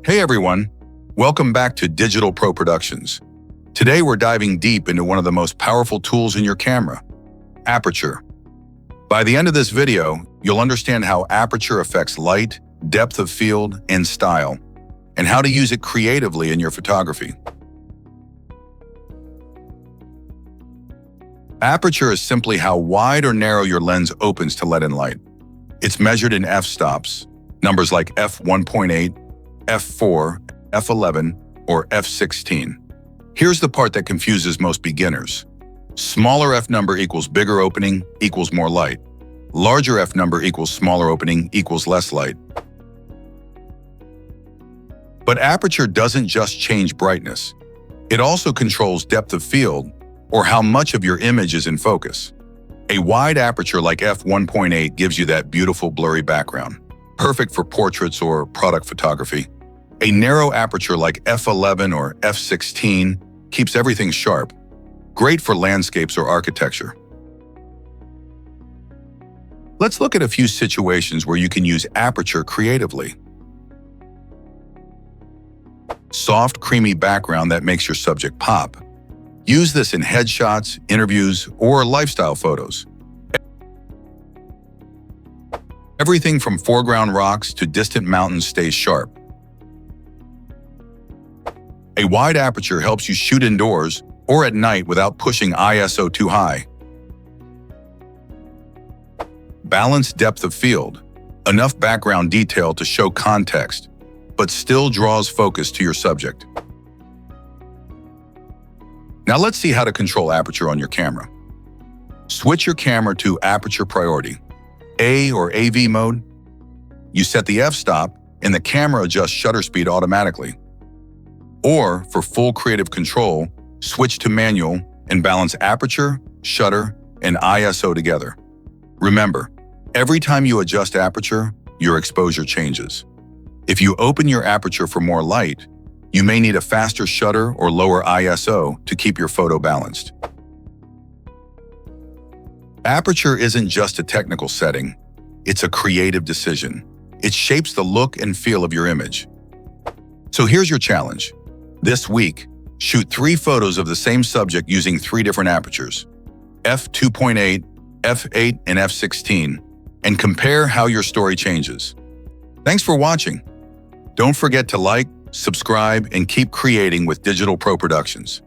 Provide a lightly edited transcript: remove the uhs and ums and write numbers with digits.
Hey everyone, welcome back to Digital Pro Productions. Today we're diving deep into one of the most powerful tools in your camera, Aperture. By the end of this video, you'll understand how Aperture affects light, depth of field, and style, and how to use it creatively in your photography. Aperture is simply how wide or narrow your lens opens to let in light. It's measured in f-stops, numbers like f1.8, f4, f11, or f16. Here's the part that confuses most beginners. Smaller f number equals bigger opening equals more light. Larger f number equals smaller opening equals less light. But Aperture doesn't just change brightness. It also controls depth of field, or how much of your image is in focus. A wide aperture like f1.8 gives you that beautiful blurry background, perfect for portraits or product photography. A narrow aperture like f11 or f16 keeps everything sharp, great for landscapes or architecture. Let's look at a few situations where you can use Aperture creatively. Soft, creamy background that makes your subject pop. Use this in headshots, interviews, or lifestyle photos. Everything from foreground rocks to distant mountains stays sharp. A wide aperture helps you shoot indoors or at night without pushing ISO too high. Balanced depth of field. Enough background detail to show context, but still draws focus to your subject. Now let's see how to control aperture on your camera. Switch your camera to Aperture Priority, A or AV mode. You set the f-stop and the camera adjusts shutter speed automatically. Or, for full creative control, switch to Manual and balance aperture, shutter, and ISO together. Remember, every time you adjust aperture, your exposure changes. If you open your aperture for more light, you may need a faster shutter or lower ISO to keep your photo balanced. Aperture isn't just a technical setting, it's a creative decision. It shapes the look and feel of your image. So here's your challenge. This week, shoot 3 photos of the same subject using 3 different apertures, f2.8, f8, and f16, and compare how your story changes. Thanks for watching. Don't forget to like, subscribe, and keep creating with Digital Pro Productions.